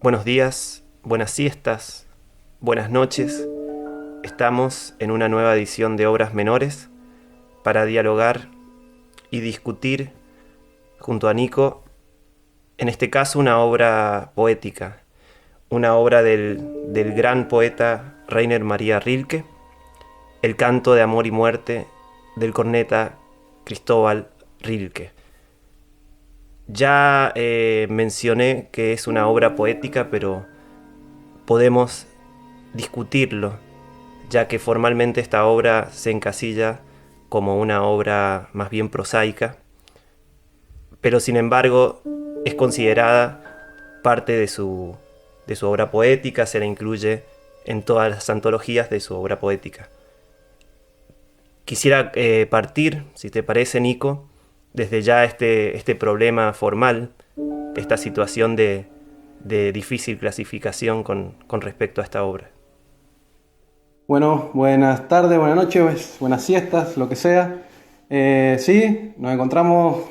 Buenos días, buenas siestas, buenas noches. Estamos en una nueva edición de Obras Menores para dialogar y discutir junto a Nico, en este caso una obra poética, una obra del gran poeta Rainer Maria Rilke, El canto de amor y muerte del corneta Cristóbal Rilke. Ya mencioné que es una obra poética, pero podemos discutirlo, ya que formalmente esta obra se encasilla como una obra más bien prosaica, pero sin embargo es considerada parte de su obra poética, se la incluye en todas las antologías de su obra poética. Quisiera partir, si te parece, Nico, desde ya este problema formal, esta situación de difícil clasificación con respecto a esta obra. Bueno, buenas tardes, buenas noches, buenas siestas, lo que sea. Sí, nos encontramos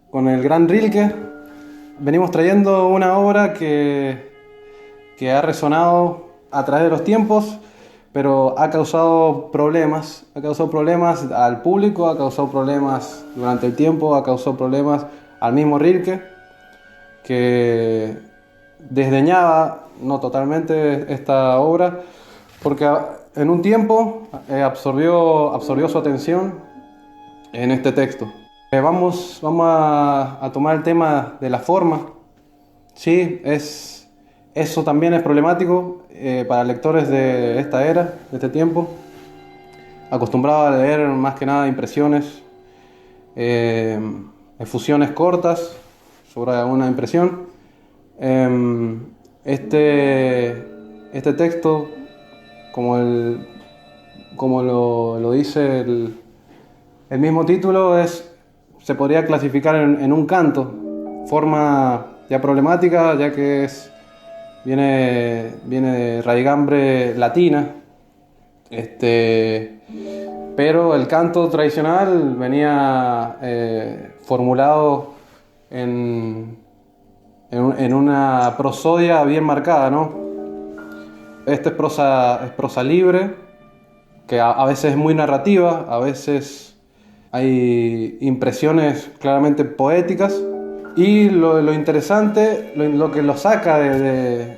con el gran Rilke. Venimos trayendo una obra que ha resonado a través de los tiempos, pero ha causado problemas al público, ha causado problemas durante el tiempo, ha causado problemas al mismo Rilke, que desdeñaba, no totalmente, esta obra, porque en un tiempo absorbió su atención en este texto. Vamos a tomar el tema de la forma. Sí, eso también es problemático para lectores de esta era, de este tiempo, acostumbrados a leer más que nada impresiones, eh, efusiones cortas sobre una impresión. Eh, este, este texto, como, como lo dice el mismo título, se podría clasificar en un canto, forma ya problemática, ya que viene de raigambre latina. Este, pero el canto tradicional venía formulado en, en una prosodia bien marcada, ¿no? Esta es prosa libre, que a veces es muy narrativa, a veces hay impresiones claramente poéticas. Y lo interesante, lo que lo saca de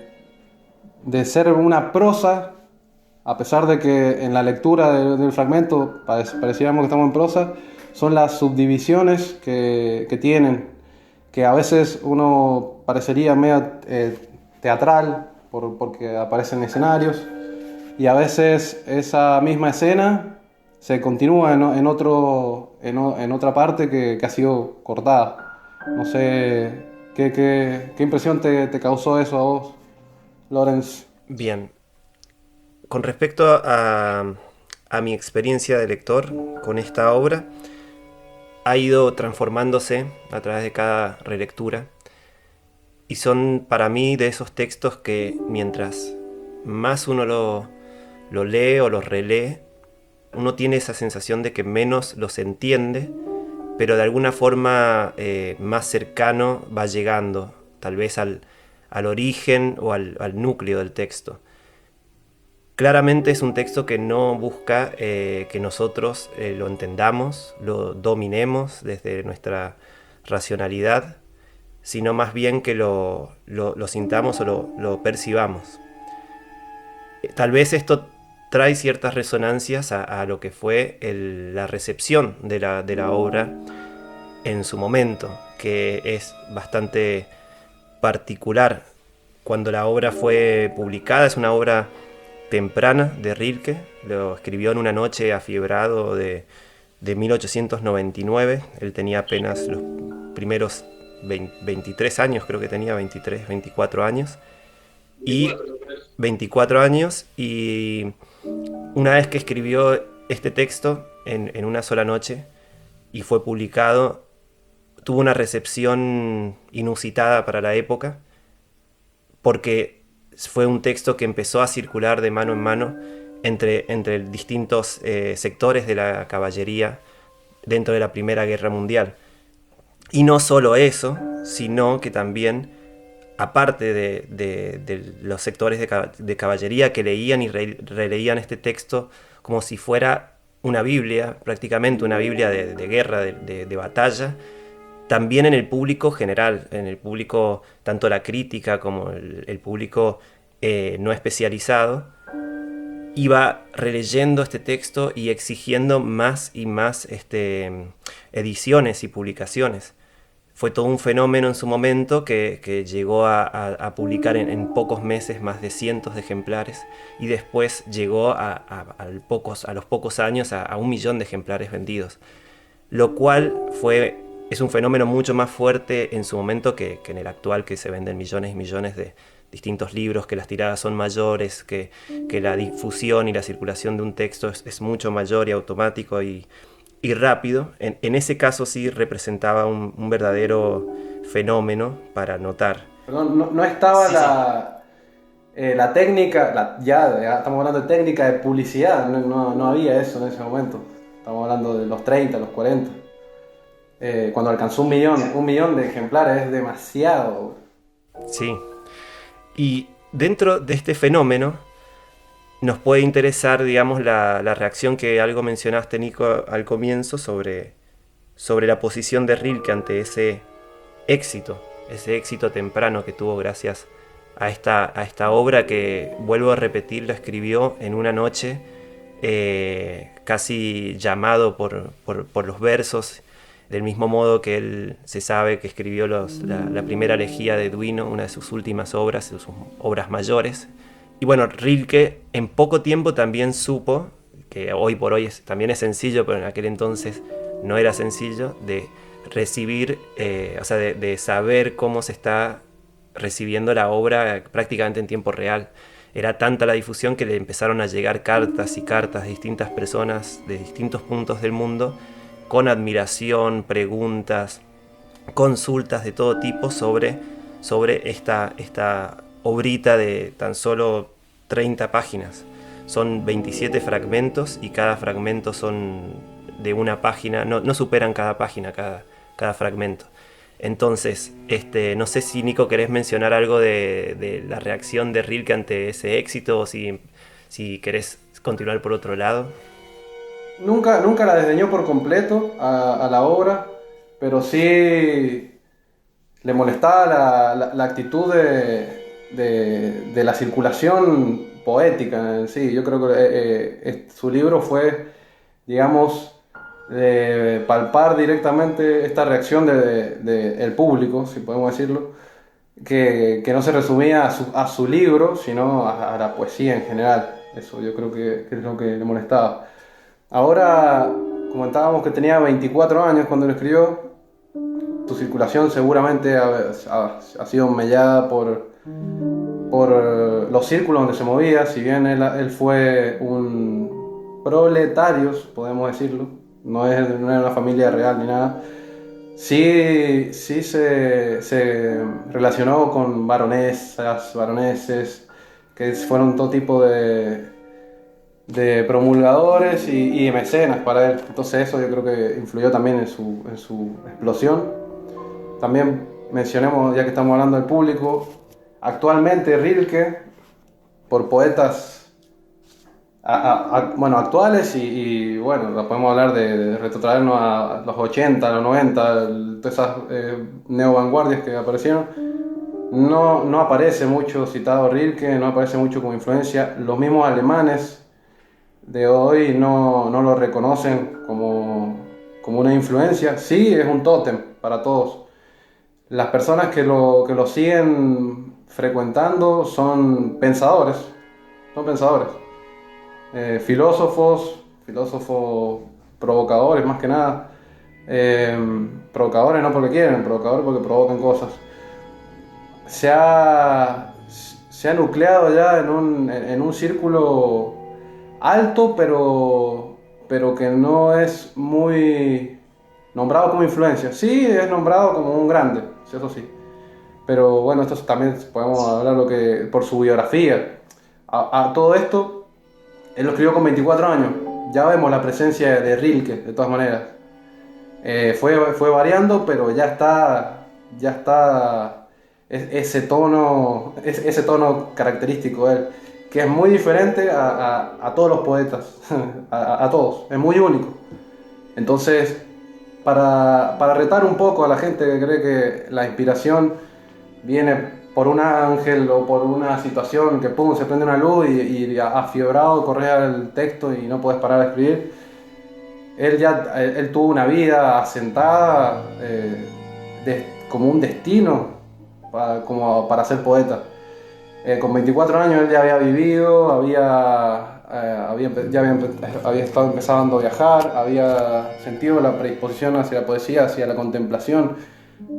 ser una prosa, a pesar de que en la lectura del fragmento pareciéramos que estamos en prosa, son las subdivisiones que tienen, que a veces uno parecería medio teatral porque aparecen escenarios, y a veces esa misma escena se continúa en otra parte que ha sido cortada. No sé, ¿qué impresión te causó eso a vos, Lorenz? Bien, con respecto a mi experiencia de lector con esta obra, ha ido transformándose a través de cada relectura y son para mí de esos textos que mientras más uno lo lee o lo relee, uno tiene esa sensación de que menos los entiende, pero de alguna forma más cercano va llegando, tal vez al origen o al núcleo del texto. Claramente es un texto que no busca que nosotros lo entendamos, lo dominemos desde nuestra racionalidad, sino más bien que lo sintamos o lo percibamos. Tal vez esto trae ciertas resonancias a lo que fue la recepción de la obra en su momento, que es bastante particular. Cuando la obra fue publicada, es una obra temprana de Rilke, lo escribió en una noche afiebrado de 1899, él tenía apenas los primeros 23 años, creo que tenía 23, 24 años, y 24 años, y una vez que escribió este texto en una sola noche y fue publicado, tuvo una recepción inusitada para la época, porque fue un texto que empezó a circular de mano en mano entre distintos sectores de la caballería dentro de la Primera Guerra Mundial. Y no solo eso, sino que también aparte de los sectores de caballería que leían y releían este texto como si fuera una Biblia, prácticamente una Biblia de guerra, de batalla, también en el público general, en el público, tanto la crítica como el público no especializado, iba releyendo este texto y exigiendo más y más ediciones y publicaciones. Fue todo un fenómeno en su momento que llegó a publicar en pocos meses más de cientos de ejemplares y después llegó a los pocos años a 1 millón de ejemplares vendidos, lo cual es un fenómeno mucho más fuerte en su momento que en el actual, que se venden millones y millones de distintos libros, que las tiradas son mayores, que la difusión y la circulación de un texto es mucho mayor y automático y rápido. En ese caso sí representaba un verdadero fenómeno para notar. Perdón, no estaba Sí, la técnica, ya estamos hablando de técnica de publicidad, no había eso en ese momento. Estamos hablando de los 30, los 40. Cuando alcanzó 1 millón de ejemplares es demasiado. sí. Y dentro de este fenómeno nos puede interesar, digamos, la reacción que algo mencionaste, Nico, al comienzo sobre la posición de Rilke ante ese éxito temprano que tuvo gracias a esta obra que, vuelvo a repetir, la escribió en una noche, casi llamado por los versos, del mismo modo que él se sabe que escribió la primera elegía de Duino, una de sus últimas obras, de sus obras mayores. Y bueno, Rilke en poco tiempo también supo, que hoy por hoy también es sencillo, pero en aquel entonces no era sencillo, de recibir, o sea, de saber cómo se está recibiendo la obra prácticamente en tiempo real. Era tanta la difusión que le empezaron a llegar cartas y cartas de distintas personas de distintos puntos del mundo, con admiración, preguntas, consultas de todo tipo sobre esta obrita de tan solo 30 páginas. Son 27 fragmentos y cada fragmento son de una página, no superan cada página, cada fragmento. Entonces, no sé si Nico querés mencionar algo de la reacción de Rilke ante ese éxito, o si querés continuar por otro lado. Nunca la desdeñó por completo a la obra, pero sí le molestaba la actitud de la circulación poética en sí. Yo creo que su libro fue, digamos, palpar directamente esta reacción el público, si podemos decirlo, que no se resumía a su libro, sino a la poesía en general. Eso yo creo que es lo que le molestaba. Ahora comentábamos que tenía 24 años cuando lo escribió. Su circulación seguramente ha sido mellada por los círculos donde se movía. Si bien él fue un proletario, podemos decirlo, no era una familia real ni nada, sí se relacionó con baronesas, baroneses, que fueron todo tipo de promulgadores y mecenas para él. Entonces eso yo creo que influyó también en su explosión. También mencionemos, ya que estamos hablando del público, actualmente Rilke, por poetas bueno, actuales y bueno, podemos hablar de retrotraernos a los 80, a los 90, todas esas neovanguardias que aparecieron. No aparece mucho citado Rilke, no aparece mucho como influencia. Los mismos alemanes de hoy no lo reconocen como una influencia. Sí, es un tótem para todos. Las personas que lo siguen frecuentando son pensadores, filósofos provocadores más que nada. Provocadores no porque quieren, provocadores porque provocan cosas. Se ha nucleado ya en un círculo alto, pero que no es muy nombrado como influencia. Sí, es nombrado como un grande, eso sí. Pero bueno, esto también podemos hablar por su biografía. A todo esto, él lo escribió con 24 años. Ya vemos la presencia de Rilke, de todas maneras. Fue variando, pero ya está ese tono característico de él, que es muy diferente a todos los poetas, a todos, es muy único. Entonces, para retar un poco a la gente que cree que la inspiración viene por un ángel o por una situación que pum, se prende una luz y afiebrado corres al texto y no puedes parar de escribir, él tuvo una vida asentada como un destino como para ser poeta. Con 24 años él ya había vivido, había estado empezando a viajar, había sentido la predisposición hacia la poesía, hacia la contemplación,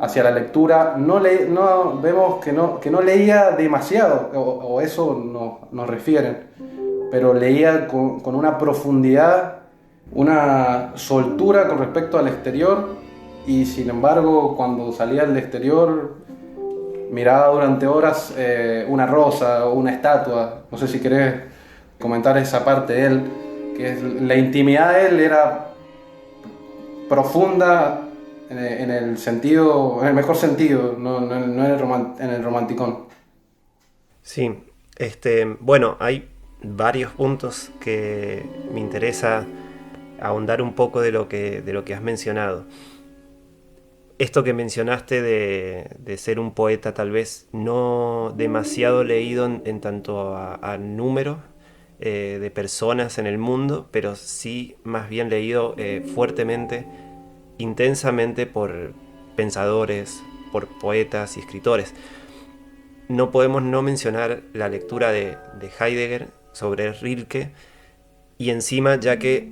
hacia la lectura. Vemos que no leía demasiado, o eso nos refieren, pero leía con una profundidad, una soltura con respecto al exterior, y sin embargo cuando salía al exterior miraba durante horas una rosa o una estatua. No sé si querés comentar esa parte de él, la intimidad de él era profunda en el sentido, en el mejor sentido, no en el romanticón. Sí, bueno, hay varios puntos que me interesa ahondar un poco de lo que has mencionado. Esto que mencionaste de ser un poeta tal vez no demasiado leído en tanto a número de personas en el mundo, pero sí más bien leído fuertemente, intensamente por pensadores, por poetas y escritores. No podemos no mencionar la lectura de Heidegger sobre Rilke, y encima ya que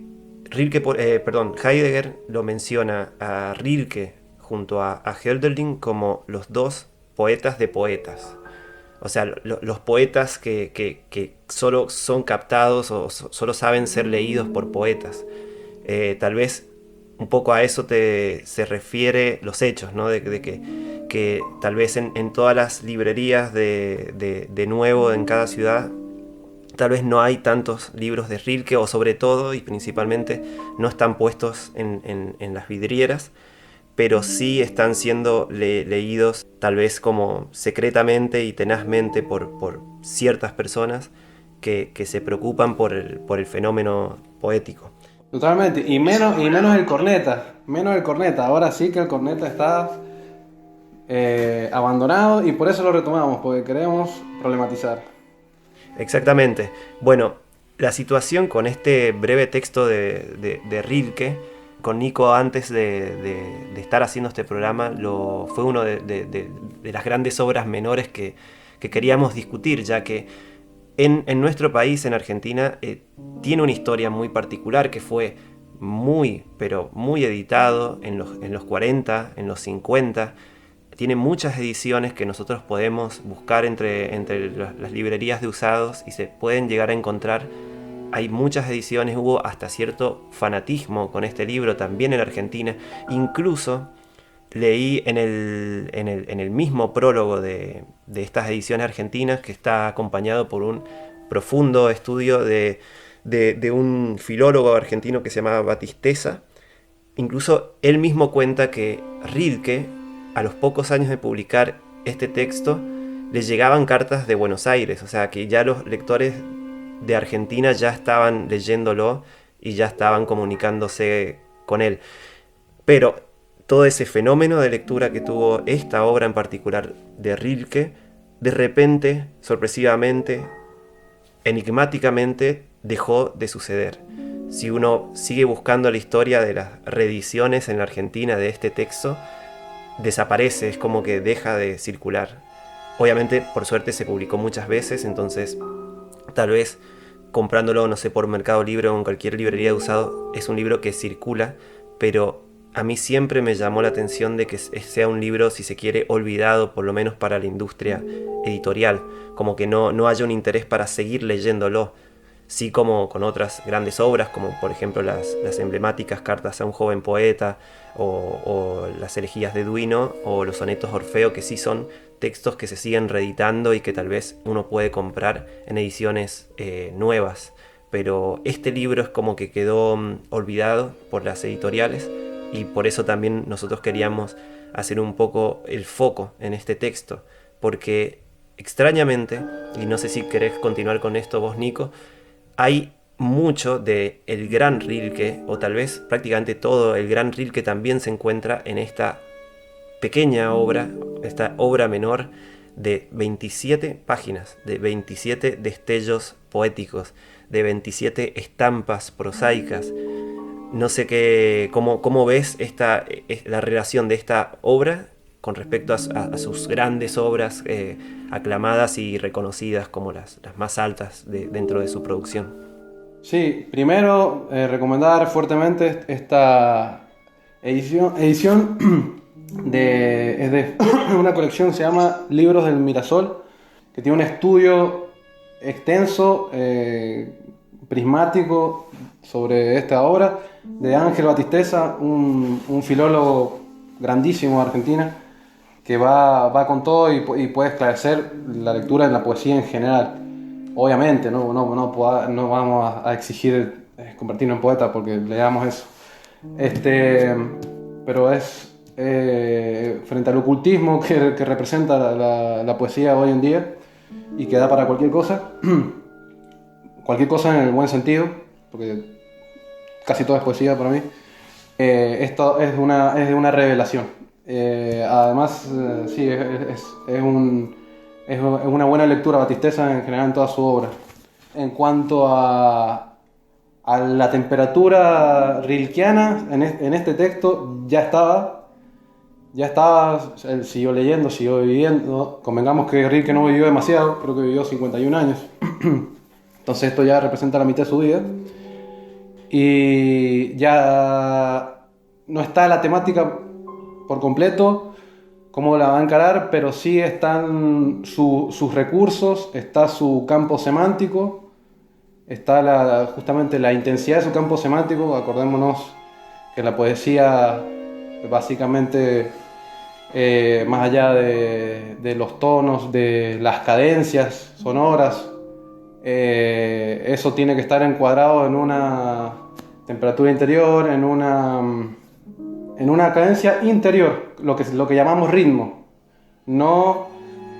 Heidegger lo menciona a Rilke junto a Hölderlin como los dos poetas de poetas. O sea, los poetas que solo son captados o solo saben ser leídos por poetas. Tal vez un poco a eso se refiere los hechos, ¿no? De que tal vez en todas las librerías de nuevo en cada ciudad tal vez no hay tantos libros de Rilke, o sobre todo y principalmente no están puestos en las vidrieras, pero sí están siendo leídos tal vez como secretamente y tenazmente por ciertas personas que se preocupan por el fenómeno poético. Totalmente, menos el corneta, ahora sí que el corneta está abandonado y por eso lo retomamos, porque queremos problematizar. Exactamente. Bueno, la situación con este breve texto de Rilke, con Nico antes de estar haciendo este programa, fue una de las grandes obras menores que queríamos discutir, ya que en nuestro país, en Argentina, tiene una historia muy particular que fue muy, pero muy editado en los 40, en los 50. Tiene muchas ediciones que nosotros podemos buscar entre las librerías de usados y se pueden llegar a encontrar. Hay muchas ediciones, hubo hasta cierto fanatismo con este libro también en Argentina. Incluso leí en el mismo prólogo de estas ediciones argentinas, que está acompañado por un profundo estudio de un filólogo argentino que se llamaba Batisteza. Incluso él mismo cuenta que Rilke, a los pocos años de publicar este texto, le llegaban cartas de Buenos Aires, o sea que ya los lectores de Argentina ya estaban leyéndolo y ya estaban comunicándose con él. Pero todo ese fenómeno de lectura que tuvo esta obra en particular de Rilke, de repente, sorpresivamente, enigmáticamente, dejó de suceder. Si uno sigue buscando la historia de las reediciones en la Argentina de este texto, desaparece, es como que deja de circular. Obviamente, por suerte, se publicó muchas veces, entonces tal vez comprándolo, no sé, por Mercado Libre o en cualquier librería de usado, es un libro que circula, pero a mí siempre me llamó la atención de que sea un libro, si se quiere, olvidado, por lo menos para la industria editorial, como que no haya un interés para seguir leyéndolo. Sí, como con otras grandes obras, como por ejemplo las emblemáticas Cartas a un joven poeta, o las elegías de Duino, o los sonetos Orfeo, que sí son textos que se siguen reeditando y que tal vez uno puede comprar en ediciones nuevas. Pero este libro es como que quedó olvidado por las editoriales, y por eso también nosotros queríamos hacer un poco el foco en este texto, porque extrañamente, y no sé si querés continuar con esto vos, Nico, hay mucho de el gran Rilke, o tal vez prácticamente todo el gran Rilke también se encuentra en esta pequeña obra, esta obra menor de 27 páginas, de 27 destellos poéticos, de 27 estampas prosaicas. No sé cómo ves la relación de esta obra con respecto a sus grandes obras aclamadas y reconocidas como las más altas dentro de su producción. Sí, primero recomendar fuertemente esta edición es de una colección que se llama Libros del Mirasol, que tiene un estudio extenso, prismático sobre esta obra de Ángel Batisteza, un filólogo grandísimo de Argentina, que va con todo y puede esclarecer la lectura de la poesía en general. Obviamente, no vamos a exigir convertirnos en poeta porque leamos eso. Pero es frente al ocultismo que representa la poesía hoy en día y que da para cualquier cosa en el buen sentido, porque casi todo es poesía para mí. Esto es una revelación. Además, sí, es una buena lectura Batisteza en general en toda su obra. En cuanto a la temperatura rilkeana en este texto ya estaba, él siguió leyendo, siguió viviendo. Convengamos que Rilke no vivió demasiado, creo que vivió 51 años. Entonces esto ya representa la mitad de su vida. Y ya no está la temática por completo, cómo la va a encarar, pero sí están sus recursos, está su campo semántico, está justamente la intensidad de su campo semántico. Acordémonos que la poesía básicamente, más allá de los tonos, de las cadencias sonoras, eso tiene que estar encuadrado en una temperatura interior, en una cadencia interior, lo que llamamos ritmo, no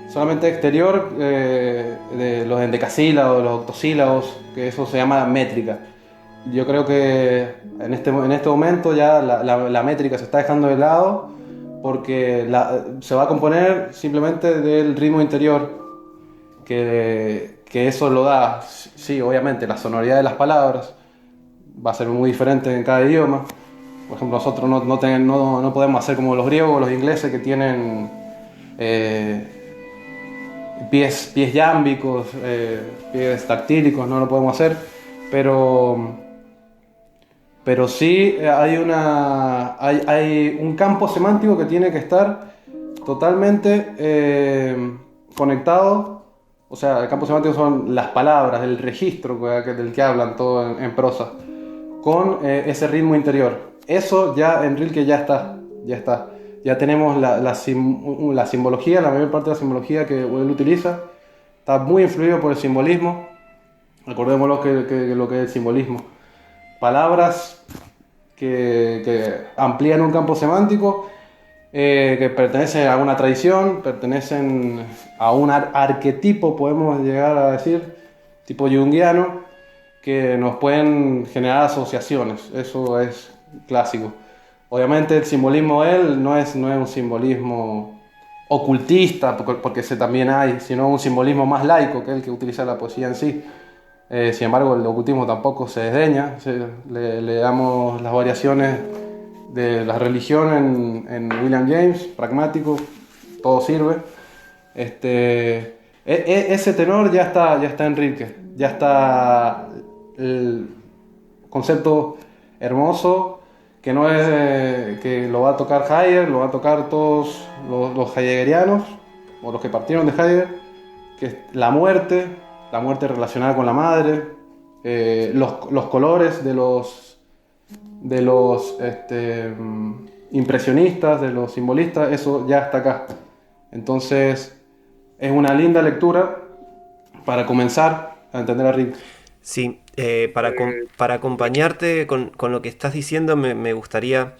solamente exterior, de los endecasílabos, los octosílabos, que eso se llama métrica. Yo creo que en este momento ya la métrica se está dejando de lado porque se va a componer simplemente del ritmo interior, que eso lo da, sí, obviamente, la sonoridad de las palabras va a ser muy diferente en cada idioma. Por ejemplo, nosotros no podemos hacer como los griegos o los ingleses que tienen pies yámbicos, pies tactílicos, no lo podemos hacer, pero, pero sí hay un campo semántico que tiene que estar totalmente conectado. O sea, el campo semántico son las palabras, el registro del que hablan todo en prosa, con ese ritmo interior. Eso ya en Rilke ya está. Ya tenemos la simbología, la mayor parte de la simbología que él utiliza, está muy influido por el simbolismo. Acordémonos que lo que es el simbolismo. Palabras que amplían un campo semántico, que pertenecen a una tradición, pertenecen a un arquetipo, podemos llegar a decir, tipo junguiano, que nos pueden generar asociaciones. Eso es clásico. Obviamente el simbolismo de él no es un simbolismo ocultista, porque ese también hay, sino un simbolismo más laico que el que utiliza la poesía en sí. Sin embargo, el ocultismo tampoco se desdeña. Le damos las variaciones de la religión en William James, pragmático, todo sirve. Ese tenor ya está en Rilke, ya está el concepto hermoso, que no es que lo va a tocar Heidegger, lo va a tocar todos los heideggerianos, o los que partieron de Heidegger, que es la muerte relacionada con la madre, los colores de los impresionistas, de los simbolistas, eso ya está acá. Entonces es una linda lectura para comenzar a entender a Rilke. Sí, para acompañarte con lo que estás diciendo, me gustaría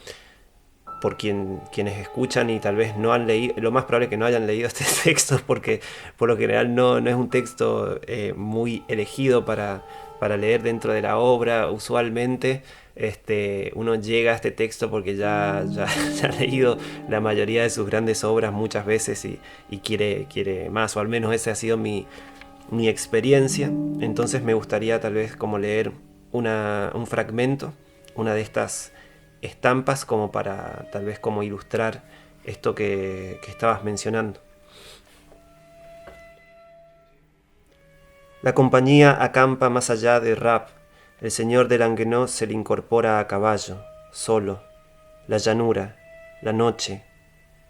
por quienes escuchan y tal vez no han leído, lo más probable es que no hayan leído este texto, porque por lo general no es un texto muy elegido para leer dentro de la obra. Usualmente uno llega a este texto porque ya ha leído la mayoría de sus grandes obras muchas veces y quiere más, o al menos esa ha sido mi experiencia. Entonces me gustaría tal vez como leer un fragmento, una de estas estampas, como para tal vez como ilustrar esto que estabas mencionando. La compañía acampa más allá de Rap. El señor de Languenot se le incorpora a caballo, solo. La llanura, la noche.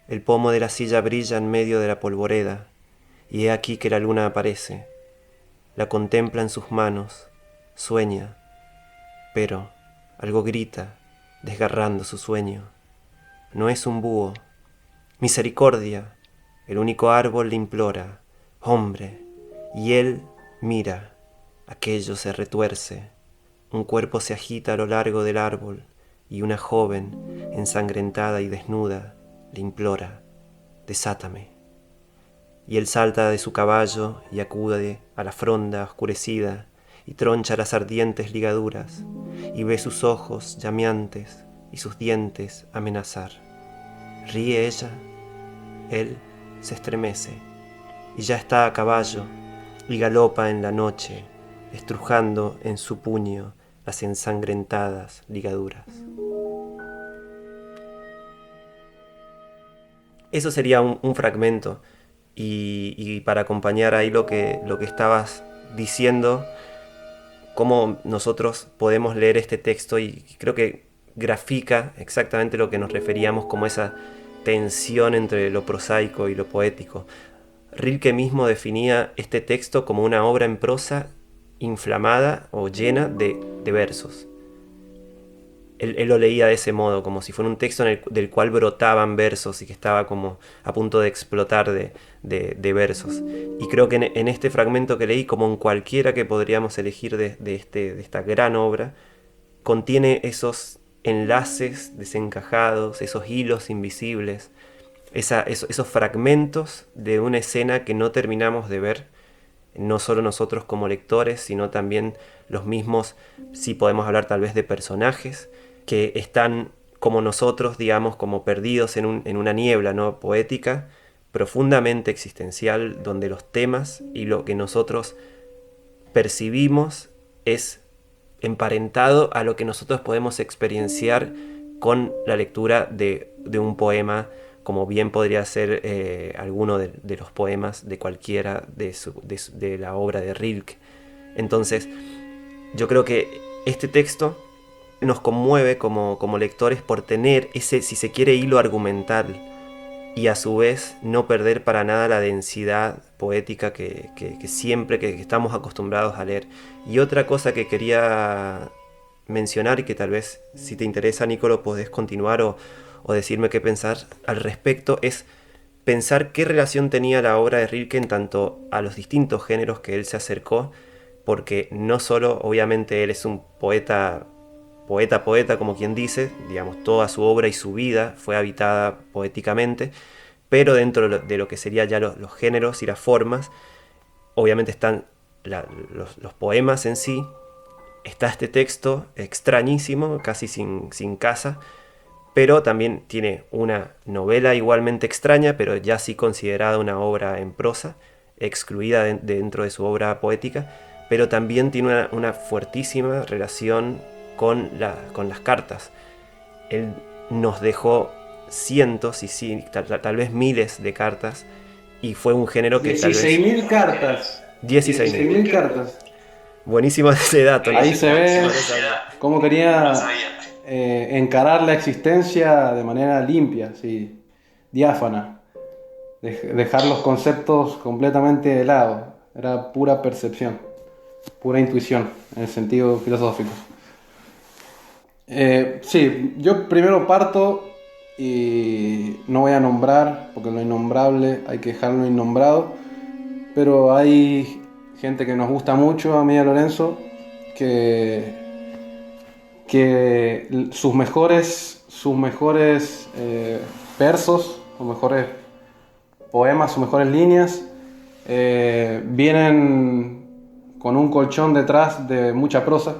El pomo de la silla brilla en medio de la polvoreda, y he aquí que la luna aparece. La contempla en sus manos, sueña, pero algo grita, desgarrando su sueño. No es un búho. Misericordia. El único árbol le implora. Hombre. Y él mira. Aquello se retuerce. Un cuerpo se agita a lo largo del árbol y una joven, ensangrentada y desnuda, le implora. Desátame. Y él salta de su caballo y acude a la fronda oscurecida y troncha las ardientes ligaduras y ve sus ojos llameantes y sus dientes amenazar. Ríe ella, él se estremece y ya está a caballo y galopa en la noche, estrujando en su puño las ensangrentadas ligaduras. Eso sería un fragmento, y para acompañar ahí lo que estabas diciendo, cómo nosotros podemos leer este texto, y creo que grafica exactamente lo que nos referíamos como esa tensión entre lo prosaico y lo poético. Rilke mismo definía este texto como una obra en prosa inflamada o llena de versos. Él lo leía de ese modo, como si fuera un texto del cual brotaban versos y que estaba como a punto de explotar de versos. Y creo que en este fragmento que leí, como en cualquiera que podríamos elegir de esta gran obra, contiene esos enlaces desencajados, esos hilos invisibles, esos fragmentos de una escena que no terminamos de ver, no solo nosotros como lectores, sino también los mismos, si podemos hablar tal vez de personajes, que están como nosotros, digamos, como perdidos en una niebla, ¿no?, poética, profundamente existencial, donde los temas y lo que nosotros percibimos es emparentado a lo que nosotros podemos experienciar con la lectura de un poema, como bien podría ser alguno de los poemas de cualquiera de la obra de Rilke. Entonces, yo creo que este texto nos conmueve como lectores por tener ese, si se quiere, hilo argumental, y a su vez no perder para nada la densidad poética que siempre que estamos acostumbrados a leer. Y otra cosa que quería mencionar, y que tal vez, si te interesa, Nicolo, podés continuar o decirme qué pensar al respecto, es pensar qué relación tenía la obra de Rilke en tanto a los distintos géneros que él se acercó, porque no solo, obviamente, él es un poeta, como quien dice, digamos, toda su obra y su vida fue habitada poéticamente, pero dentro de lo que sería ya los géneros y las formas, obviamente están los poemas en sí, está este texto extrañísimo, casi sin casa, pero también tiene una novela igualmente extraña, pero ya sí considerada una obra en prosa, excluida dentro de su obra poética, pero también tiene una fuertísima relación con las cartas. Él nos dejó cientos y sí, tal vez miles de cartas, y fue un género que tal vez... 16.000 cartas. 16.000 cartas. Buenísimo ese dato. Ahí se ve cómo quería encarar la existencia de manera limpia, sí, diáfana. Dejar los conceptos completamente de lado. Era pura percepción, pura intuición en el sentido filosófico. Sí, yo primero parto y no voy a nombrar, porque lo innombrable hay que dejarlo innombrado, pero hay gente que nos gusta mucho, a mí y a Lorenzo, que sus mejores sus mejores versos, sus mejores poemas, sus mejores líneas, vienen con un colchón detrás de mucha prosa.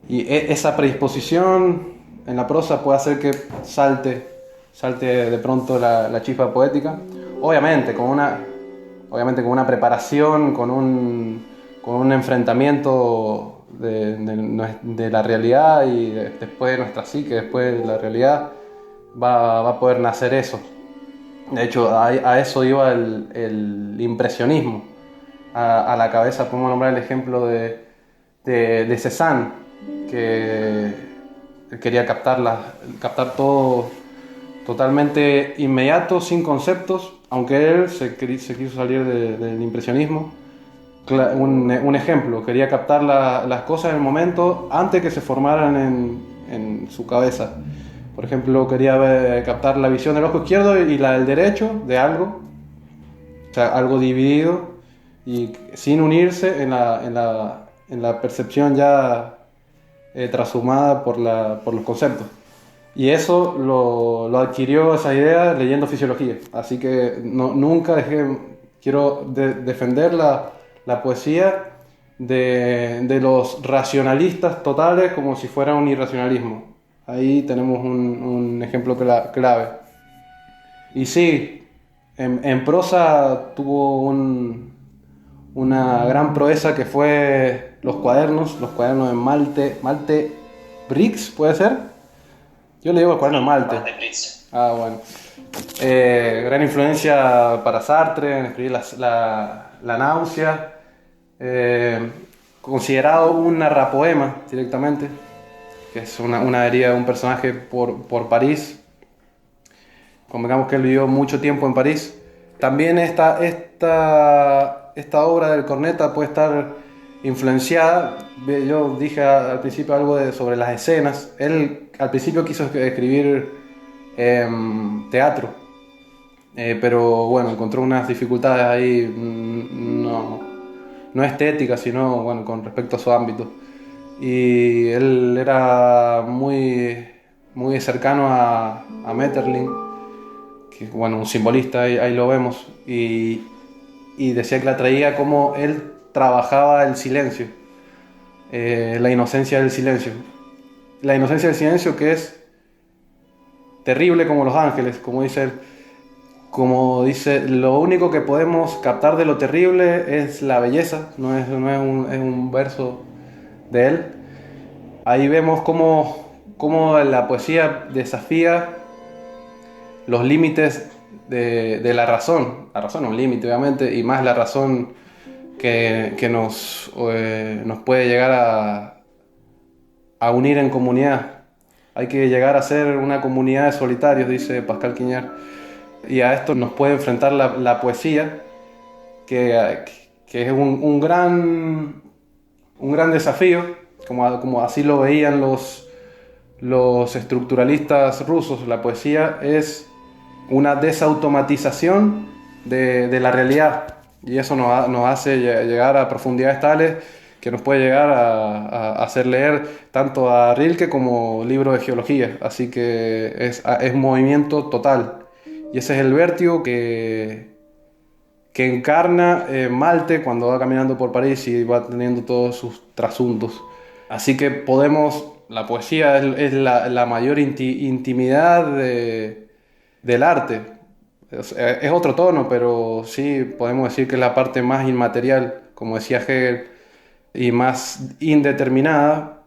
Y esa predisposición en la prosa puede hacer que salte de pronto la chispa poética. Obviamente con una preparación, con un enfrentamiento de la realidad y después de nuestra psique, después de la realidad, va a poder nacer eso. De hecho, a eso iba el impresionismo. A la cabeza podemos nombrar el ejemplo de Cézanne, que quería captar todo totalmente inmediato, sin conceptos, aunque él se quiso salir del impresionismo. Un ejemplo, quería captar las cosas en el momento antes que se formaran en su cabeza. Por ejemplo, quería captar la visión del ojo izquierdo y la del derecho de algo, o sea, algo dividido y sin unirse en la percepción ya trashumada por los conceptos. Y eso lo adquirió esa idea leyendo fisiología. Así que nunca quiero defender la poesía de los racionalistas totales como si fuera un irracionalismo. Ahí tenemos un ejemplo clave. Y sí, en prosa tuvo una gran proeza que fue los cuadernos en Malte Brix, ¿puede ser? Yo le digo cuaderno de Malte. Ah, bueno. Gran influencia para Sartre en escribir la náusea. Considerado un narrapoema directamente, que es una herida de un personaje por París. Convengamos que él vivió mucho tiempo en París. También esta obra del Corneta puede estar influenciada. Yo dije al principio algo sobre las escenas. Él al principio quiso escribir teatro, pero bueno, encontró unas dificultades ahí, no estéticas, sino bueno, con respecto a su ámbito. Y él era muy cercano a Maeterlinck, que bueno, un simbolista, ahí lo vemos, y decía que la traía como él trabajaba el silencio, la inocencia del silencio. La inocencia del silencio que es terrible como los ángeles, como dice él. Como dice, lo único que podemos captar de lo terrible es la belleza, es un verso de él. Ahí vemos cómo la poesía desafía los límites de la razón. La razón es un límite, obviamente, y más la razón que nos puede llegar a unir en comunidad. Hay que llegar a ser una comunidad de solitarios, dice Pascal Quignard. Y a esto nos puede enfrentar la poesía, que es un gran desafío, como así lo veían los estructuralistas rusos. La poesía es una desautomatización de la realidad, y eso nos hace llegar a profundidades tales que nos puede llegar a hacer leer tanto a Rilke como libros de geología. Así que es movimiento total. Y ese es el vértigo que encarna Malte cuando va caminando por París y va teniendo todos sus trasuntos. Así que la poesía es la mayor intimidad del arte. Es otro tono, pero sí podemos decir que es la parte más inmaterial, como decía Hegel, y más indeterminada.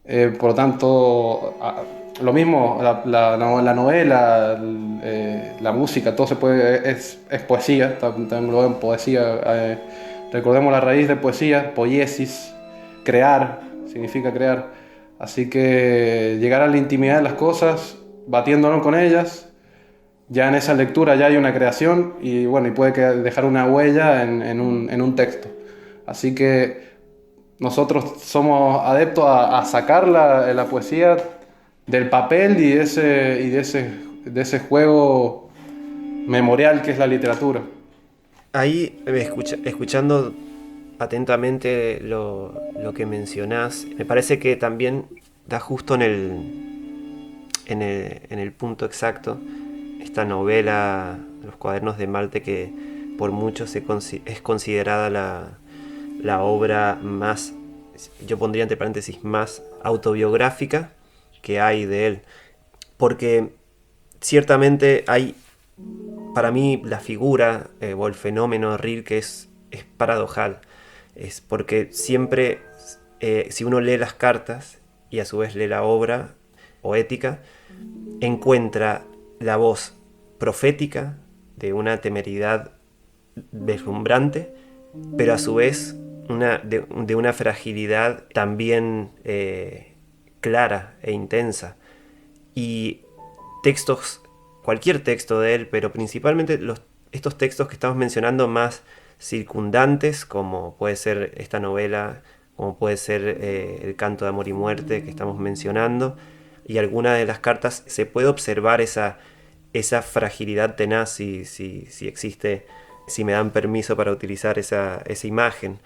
Por lo tanto, lo mismo, la novela, la música, todo es poesía, también lo ven poesía. Recordemos la raíz de poesía, poiesis, crear, significa crear. Así que llegar a la intimidad de las cosas, batiéndonos con ellas, ya en esa lectura ya hay una creación y bueno, y puede dejar una huella en un texto. Así que nosotros somos adeptos a sacar la poesía del papel y de ese juego memorial que es la literatura. Ahí, escuchando atentamente lo que mencionás, me parece que también da justo en el punto exacto esta novela, Los cuadernos de Malte, que por muchos es considerada la obra más, yo pondría entre paréntesis, más autobiográfica que hay de él. Porque ciertamente hay, para mí, la figura o el fenómeno de Rilke es paradojal. Es porque siempre, si uno lee las cartas y a su vez lee la obra poética, encuentra la voz profética de una temeridad deslumbrante, pero a su vez de una fragilidad también clara e intensa. Y textos, cualquier texto de él, pero principalmente estos textos que estamos mencionando más circundantes, como puede ser esta novela, como puede ser el canto de amor y muerte que estamos mencionando, y alguna de las cartas se puede observar esa fragilidad tenaz, si existe, si me dan permiso para utilizar esa imagen.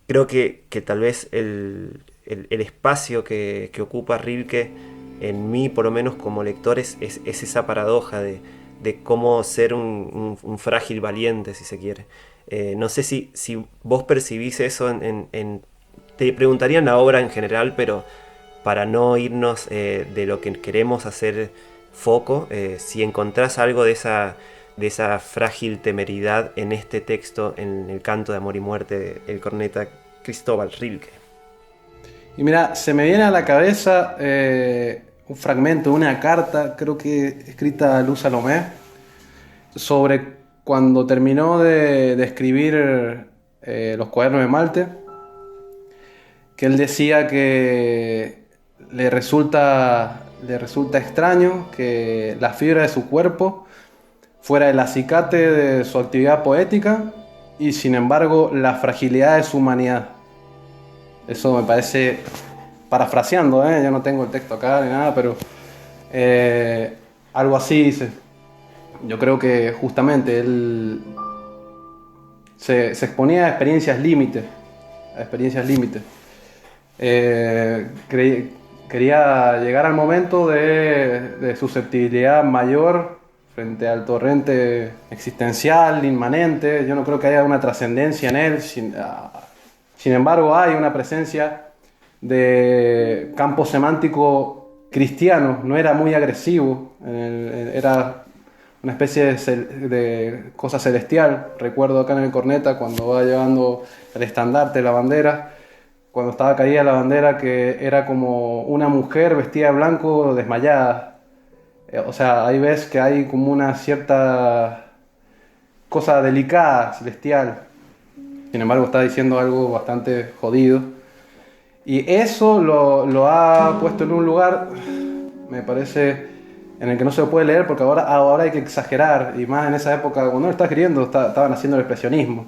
Creo que tal vez el espacio que ocupa Rilke en mí, por lo menos como lector, es esa paradoja de cómo ser un frágil valiente, si se quiere. No sé si vos percibís eso te preguntaría en la obra en general, pero para no irnos de lo que queremos hacer foco, si encontrás algo de esa frágil temeridad en este texto, en el canto de amor y muerte del corneta Cristóbal Rilke. Y mira, se me viene a la cabeza un fragmento de una carta, creo que escrita a Luz Salomé, sobre cuando terminó de escribir Los cuadernos de Malte, que él decía que le resulta extraño que la fibra de su cuerpo fuera el acicate de su actividad poética y sin embargo la fragilidad de su humanidad. Eso me parece, parafraseando, yo no tengo el texto acá ni nada, pero algo así dice. Yo creo que justamente él se exponía a experiencias límites, quería llegar al momento de susceptibilidad mayor frente al torrente existencial, inmanente. Yo no creo que haya una trascendencia en él. Sin embargo, hay una presencia de campo semántico cristiano. No era muy agresivo, era una especie de cosa celestial. Recuerdo acá en el corneta cuando va llevando el estandarte, la bandera, cuando estaba caída la bandera, que era como una mujer vestida de blanco desmayada. O sea, ahí ves que hay como una cierta cosa delicada, celestial. Sin embargo, está diciendo algo bastante jodido. Y eso lo ha puesto en un lugar, me parece, en el que no se lo puede leer, porque ahora hay que exagerar. Y más en esa época, cuando él estaba escribiendo, estaban haciendo el expresionismo,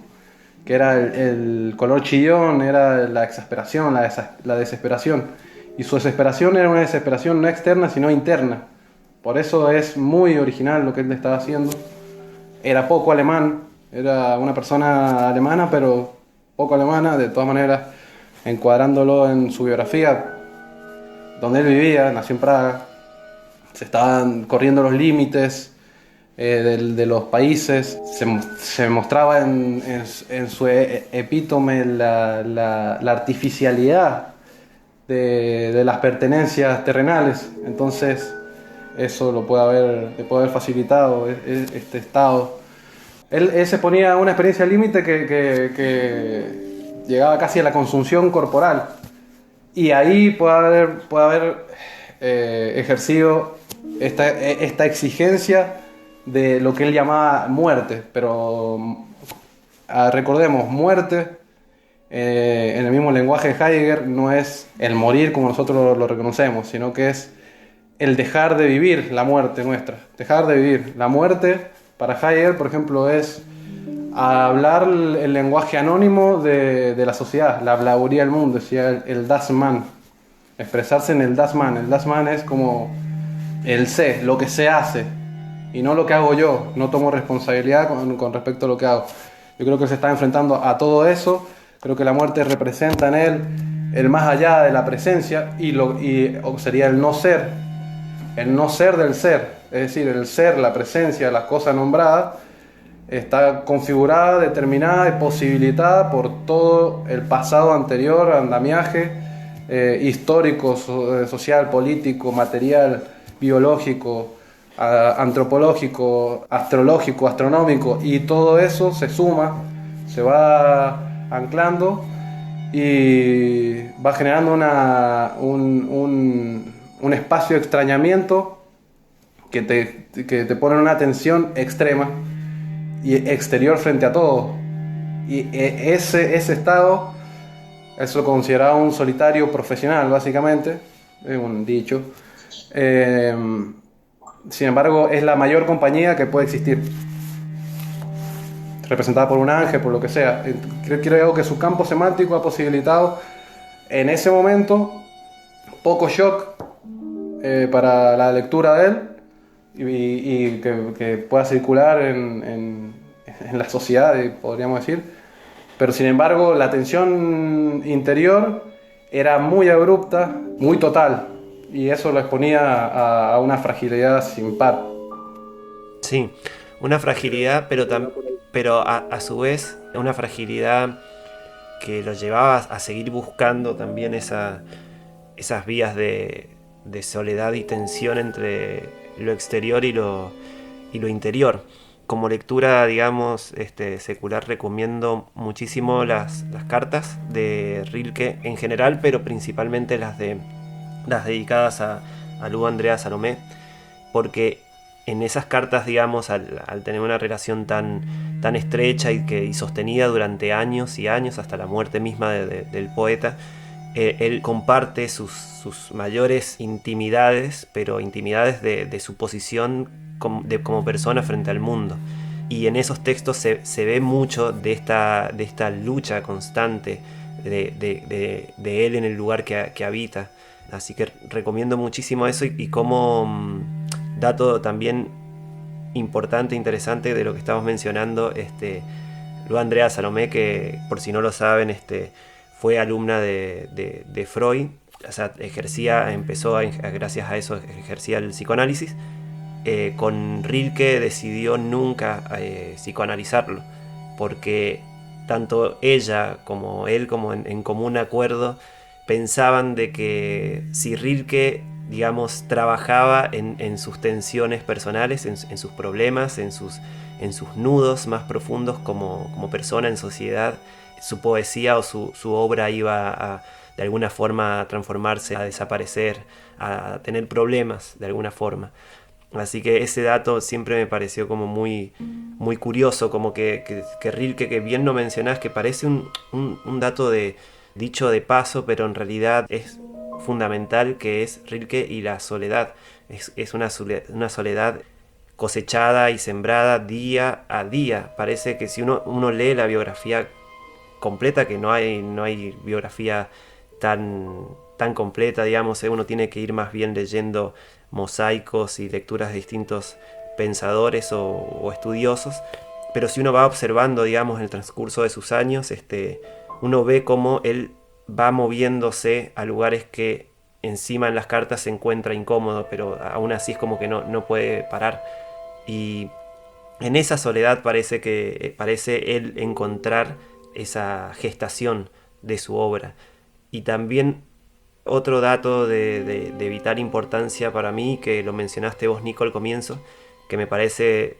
que era el color chillón, era la exasperación, la desesperación. Y su desesperación era una desesperación no externa, sino interna. Por eso es muy original lo que él estaba haciendo. Era poco alemán, era una persona alemana, pero poco alemana. De todas maneras, encuadrándolo en su biografía, donde él vivía, nació en Praga, se estaban corriendo los límites de los países, se mostraba en su epítome la artificialidad de las pertenencias terrenales. Entonces eso le puede haber facilitado este estado. Él se ponía a una experiencia límite que llegaba casi a la consunción corporal, y ahí puede haber ejercido esta exigencia de lo que él llamaba muerte. Pero recordemos, muerte en el mismo lenguaje de Heidegger no es el morir como nosotros lo reconocemos, sino que es el dejar de vivir la muerte nuestra. Dejar de vivir. La muerte para Heidegger, por ejemplo, es hablar el lenguaje anónimo de la sociedad, la habladuría del mundo, decía el Das Mann. Expresarse en el Das Mann. El Das Mann es como el sé, lo que se hace, y no lo que hago yo. No tomo responsabilidad con respecto a lo que hago. Yo creo que se está enfrentando a todo eso. Creo que la muerte representa en él el más allá de la presencia, y sería el no ser. el no ser del ser, es decir, el ser, la presencia, las cosas nombradas, está configurada, determinada y posibilitada por todo el pasado anterior, andamiaje histórico, social, político, material, biológico, antropológico, astrológico, astronómico, y todo eso se suma, se va anclando y va generando un espacio de extrañamiento que te pone en una tensión extrema y exterior frente a todo. Y ese estado es lo considerado un solitario profesional, básicamente, es un dicho. Eh, Sin embargo, es la mayor compañía que puede existir, representada por un ángel, por lo que sea. Creo que su campo semántico ha posibilitado en ese momento poco shock para la lectura de él y que pueda circular en la sociedad, podríamos decir. Pero sin embargo, la tensión interior era muy abrupta, muy total, y eso lo exponía a una fragilidad sin par. Sí, una fragilidad, pero a su vez una fragilidad que lo llevaba a seguir buscando también esas vías de soledad y tensión entre lo exterior y lo interior. Como lectura, digamos, secular, recomiendo muchísimo las cartas de Rilke en general, pero principalmente las dedicadas a Lu Andrea Salomé, porque en esas cartas, digamos, al tener una relación tan estrecha y sostenida durante años y años, hasta la muerte misma del poeta, él comparte sus mayores intimidades, pero intimidades de su posición como persona frente al mundo. Y en esos textos se ve mucho de esta lucha constante de él en el lugar que habita. Así que recomiendo muchísimo eso y como dato también importante, interesante de lo que estamos mencionando, Lu Andrea Salomé, que por si no lo saben, fue alumna de Freud, o sea, gracias a eso, ejercía el psicoanálisis. Con Rilke decidió nunca psicoanalizarlo, porque tanto ella como él, como en común acuerdo, pensaban de que si Rilke, digamos, trabajaba en sus tensiones personales, en sus problemas, en sus nudos más profundos como persona en sociedad, su poesía o su obra iba de alguna forma a transformarse, a desaparecer, a tener problemas de alguna forma. Así que ese dato siempre me pareció como muy curioso, como que Rilke, que bien lo mencionás, que parece un dato dicho de paso, pero en realidad es fundamental, que es Rilke y la soledad. Es una soledad cosechada y sembrada día a día. Parece que si uno lee la biografía completa, que no hay biografía tan completa, digamos, uno tiene que ir más bien leyendo mosaicos y lecturas de distintos pensadores o estudiosos, pero si uno va observando, digamos, el transcurso de sus años, uno ve cómo él va moviéndose a lugares que encima en las cartas se encuentra incómodo, pero aún así es como que no puede parar. Y en esa soledad parece él encontrar esa gestación de su obra. Y también otro dato de vital importancia para mí, que lo mencionaste vos, Nico, al comienzo, que me parece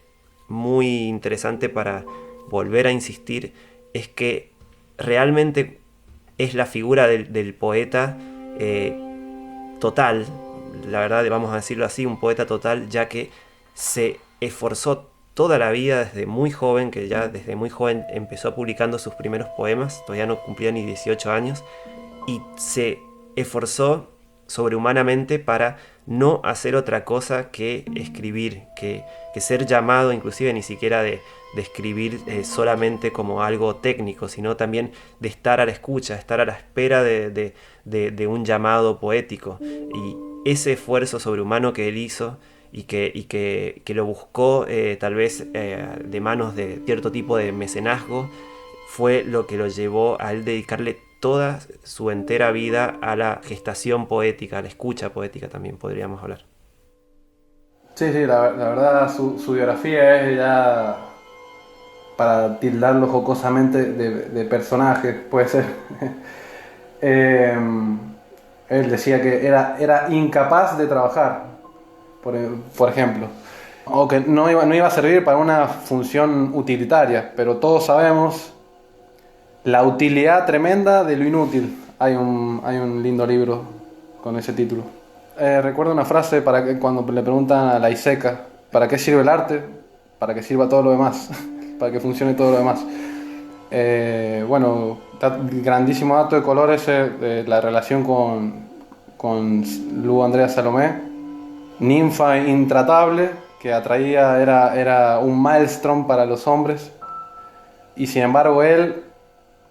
muy interesante para volver a insistir, es que realmente es la figura del poeta total, la verdad, vamos a decirlo así, un poeta total, ya que se esforzó toda la vida desde muy joven, que ya desde muy joven empezó publicando sus primeros poemas, todavía no cumplía ni 18 años, y se esforzó sobrehumanamente para no hacer otra cosa que escribir, que ser llamado inclusive ni siquiera de escribir solamente como algo técnico, sino también de estar a la escucha, estar a la espera de un llamado poético. Y ese esfuerzo sobrehumano que él hizo y que lo buscó tal vez de manos de cierto tipo de mecenazgo, fue lo que lo llevó a él dedicarle toda su entera vida a la gestación poética, a la escucha poética también podríamos hablar. Sí, sí, la verdad su biografía es ya para tildarlo jocosamente de personaje, puede ser. Eh, Él decía que era incapaz de trabajar, por ejemplo, o que no iba a servir para una función utilitaria, pero todos sabemos la utilidad tremenda de lo inútil. Hay un lindo libro con ese título. Recuerdo una frase para que cuando le preguntan a la Iseca, ¿para qué sirve el arte? Para que sirva todo lo demás, para que funcione todo lo demás. Bueno, grandísimo dato de color ese, la relación con Lu Andrea Salomé, ninfa intratable que atraía, era un maelstrom para los hombres, y sin embargo él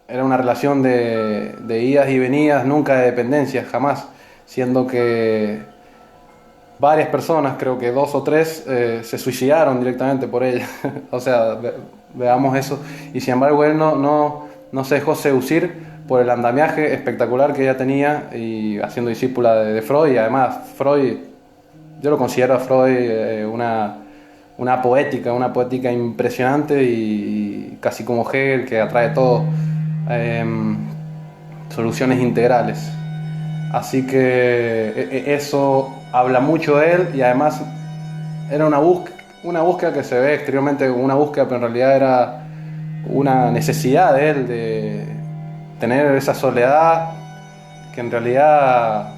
era una relación de idas y venidas, nunca de dependencia, jamás, siendo que varias personas, creo que dos o tres, se suicidaron directamente por ella. O sea, veamos eso. Y sin embargo, él no se dejó seducir por el andamiaje espectacular que ella tenía y haciendo discípula de Freud. Y además, Freud, yo lo considero a Freud una una poética impresionante y casi como Hegel que atrae todo. Soluciones integrales. Así que eso habla mucho de él y además era una búsqueda que se ve exteriormente como una búsqueda, pero en realidad era una necesidad de él de tener esa soledad que en realidad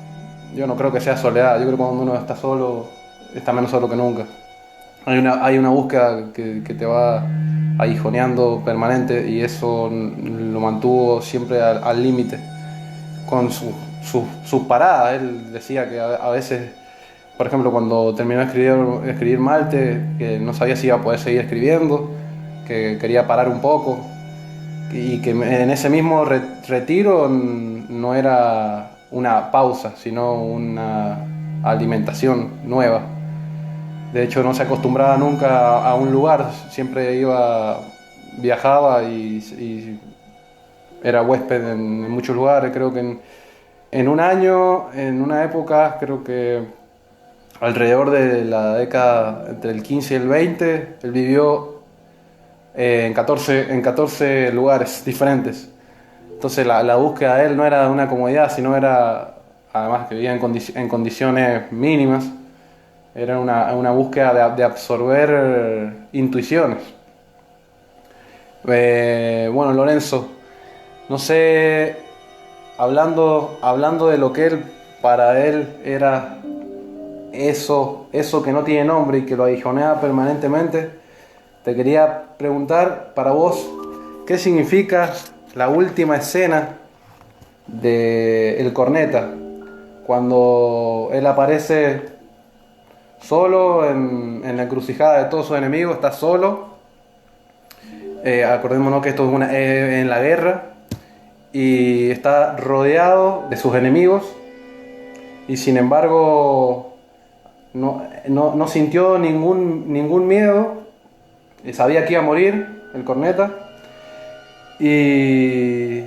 yo no creo que sea soledad. Yo creo que cuando uno está solo, está menos solo que nunca. Hay una búsqueda que te va aguijoneando permanente y eso lo mantuvo siempre al límite con sus paradas. Él decía que a veces, por ejemplo, cuando terminó de escribir Malte, que no sabía si iba a poder seguir escribiendo, que quería parar un poco y que en ese mismo retiro no era una pausa, sino una alimentación nueva. De hecho, no se acostumbraba nunca a un lugar, siempre viajaba y era huésped en muchos lugares. Creo que en un año, en una época, creo que alrededor de la década entre el 15 y el 20, él vivió en 14 lugares diferentes. Entonces la búsqueda de él no era de una comodidad, sino era, además que vivía en condiciones mínimas, era una búsqueda de absorber intuiciones. Bueno, Lorenzo, no sé, hablando de lo que para él era eso que no tiene nombre y que lo aguijonea permanentemente, te quería preguntar para vos, ¿qué significa la última escena de El Corneta? Cuando él aparece solo en la encrucijada de todos sus enemigos, está solo. Acordémonos que esto es en la guerra y está rodeado de sus enemigos y sin embargo no sintió ningún miedo, sabía que iba a morir el corneta y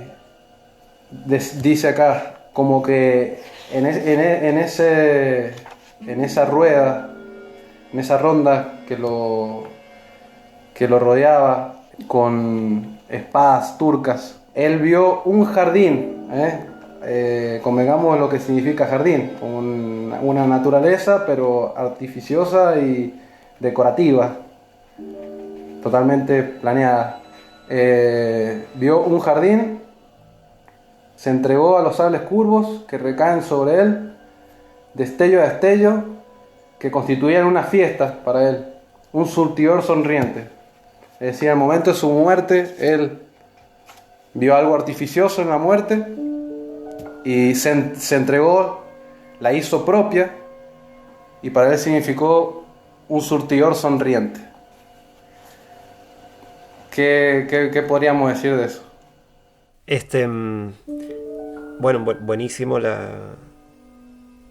dice acá como que en esa rueda, en esa ronda que lo rodeaba con espadas turcas, él vio un jardín, convengamos lo que significa jardín, una naturaleza pero artificiosa y decorativa, totalmente planeada. Vio un jardín, se entregó a los sables curvos que recaen sobre él, destello a destello, que constituían una fiesta para él, un surtidor sonriente. Es decir, al momento de su muerte, él vio algo artificioso en la muerte y se entregó, la hizo propia y para él significó un surtidor sonriente. ¿Qué podríamos decir de eso? Este, bueno, buenísimo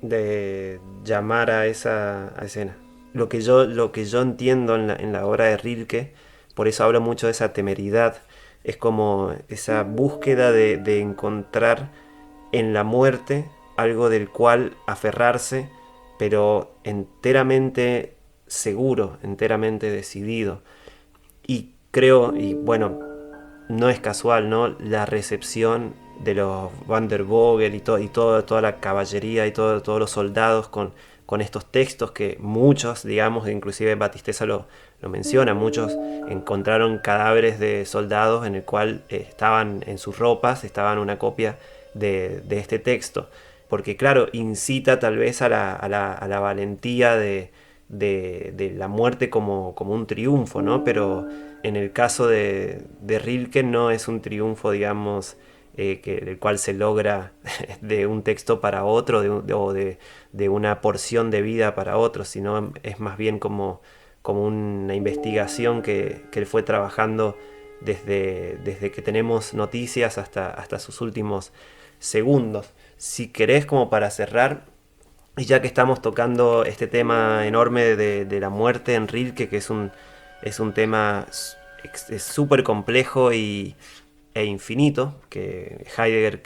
de llamar a esa escena. Lo que yo entiendo en la obra de Rilke, por eso hablo mucho de esa temeridad, es como esa búsqueda de encontrar en la muerte algo del cual aferrarse, pero enteramente seguro, enteramente decidido. Y creo, y bueno, no es casual, ¿no? La recepción de los Van der Vogel toda la caballería y todos los soldados con estos textos que muchos, digamos, inclusive Batisteza lo menciona, muchos encontraron cadáveres de soldados en el cual estaban en sus ropas, estaban una copia de este texto. Porque claro, incita tal vez a la valentía de la muerte como un triunfo, ¿no? Pero en el caso de Rilke no es un triunfo, digamos, el cual se logra de un texto para otro de una porción de vida para otro, sino es más bien como una investigación que él fue trabajando desde que tenemos noticias hasta sus últimos segundos. Si querés, como para cerrar, y ya que estamos tocando este tema enorme de la muerte en Rilke, que es un tema súper complejo e infinito, que Heidegger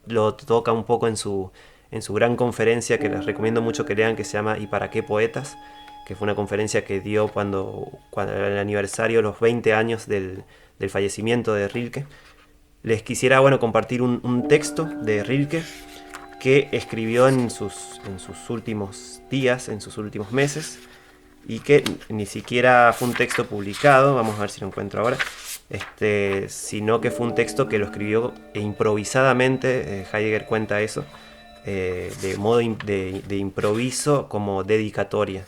lo toca un poco en su gran conferencia, que les recomiendo mucho que lean, que se llama ¿Y para qué poetas?, que fue una conferencia que dio cuando era el aniversario, los 20 años del fallecimiento de Rilke. Les quisiera, bueno, compartir un texto de Rilke que escribió en sus últimos días, en sus últimos meses, y que ni siquiera fue un texto publicado, vamos a ver si lo encuentro ahora, sino que fue un texto que lo escribió improvisadamente. Heidegger cuenta eso, de modo de improviso, como dedicatoria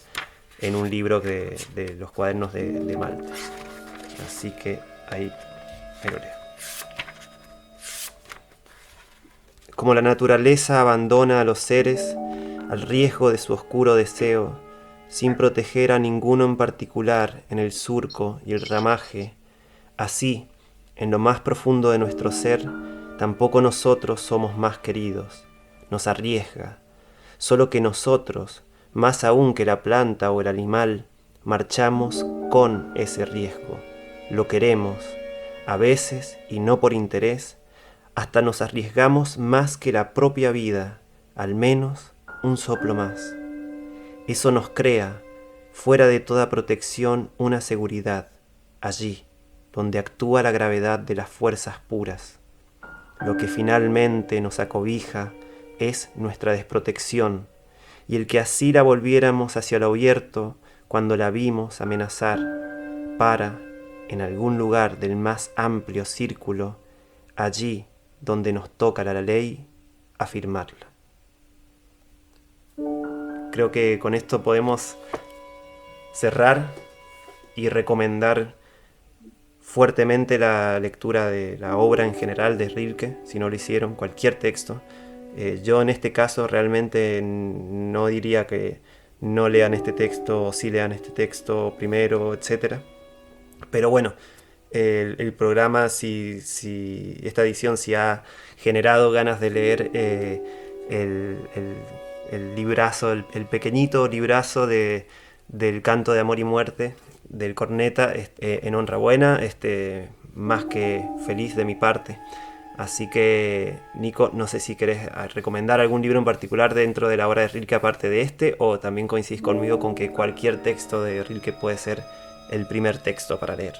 en un libro de los cuadernos de Malta. Así que ahí lo leo. Como la naturaleza abandona a los seres al riesgo de su oscuro deseo, sin proteger a ninguno en particular en el surco y el ramaje, así, en lo más profundo de nuestro ser, tampoco nosotros somos más queridos. Nos arriesga, solo que nosotros, más aún que la planta o el animal, marchamos con ese riesgo. Lo queremos, a veces y no por interés, hasta nos arriesgamos más que la propia vida, al menos un soplo más. Eso nos crea, fuera de toda protección, una seguridad, allí, donde actúa la gravedad de las fuerzas puras. Lo que finalmente nos acobija es nuestra desprotección, y el que así la volviéramos hacia lo abierto cuando la vimos amenazar, para, en algún lugar del más amplio círculo, allí donde nos toca la ley, afirmarla. Creo que con esto podemos cerrar y recomendar fuertemente la lectura de la obra en general de Rilke, si no lo hicieron, cualquier texto. Yo en este caso realmente no diría que no lean este texto o sí lean este texto primero, etc. Pero bueno, el programa, si esta edición sí ha generado ganas de leer el librazo, el pequeñito librazo del Canto de Amor y Muerte del Corneta, en honra buena, más que feliz de mi parte. Así que, Nico, no sé si querés recomendar algún libro en particular dentro de la obra de Rilke aparte de este, o también coincidís conmigo con que cualquier texto de Rilke puede ser el primer texto para leer.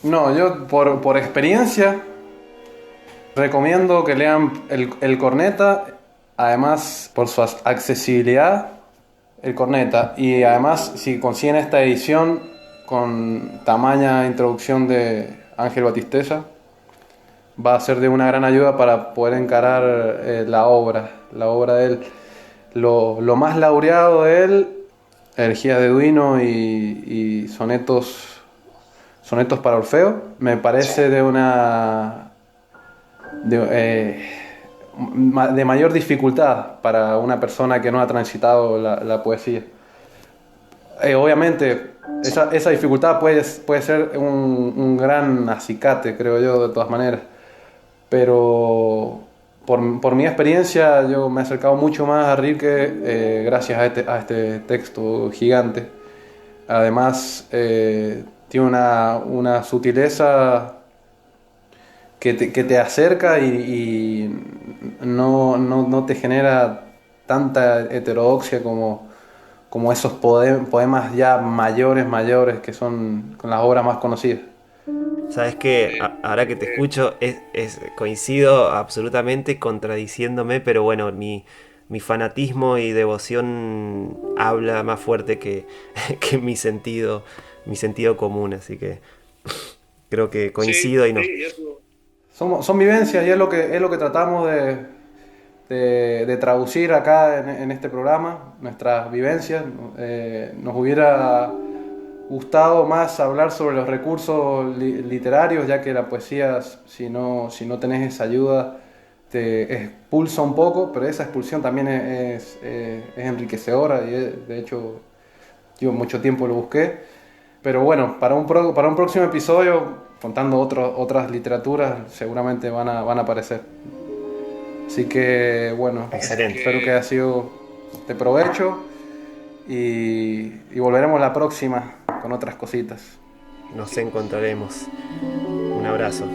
No, yo por experiencia recomiendo que lean el Corneta, además por su accesibilidad, el Corneta, y además si consiguen esta edición con tamaña introducción de Ángel Batisteza, va a ser de una gran ayuda para poder encarar la obra de él. Lo más laureado de él, Elegías de Duino y sonetos para Orfeo, me parece de mayor dificultad para una persona que no ha transitado la poesía. Obviamente esa dificultad puede ser un gran acicate, creo yo, de todas maneras, pero por mi experiencia yo me he acercado mucho más a Rilke gracias a este texto gigante. Además tiene una sutileza que te acerca y no te genera tanta heterodoxia como como esos poemas ya mayores que son con las obras más conocidas. Sabes que ahora que te escucho, coincido absolutamente contradiciéndome, pero bueno, mi fanatismo y devoción habla más fuerte que, que mi sentido común, así que creo que coincido y no. Son vivencias y es lo que tratamos de traducir acá en este programa, nuestras vivencias. Nos hubiera gustado más hablar sobre los recursos literarios, ya que la poesía, si no tenés esa ayuda, te expulsa un poco, pero esa expulsión también es enriquecedora y de hecho yo mucho tiempo lo busqué. Pero bueno, para un próximo episodio, contando otras literaturas, seguramente van a aparecer. Así que bueno, Excelente. espero que haya sido de provecho y volveremos la próxima con otras cositas. Nos encontraremos. Un abrazo.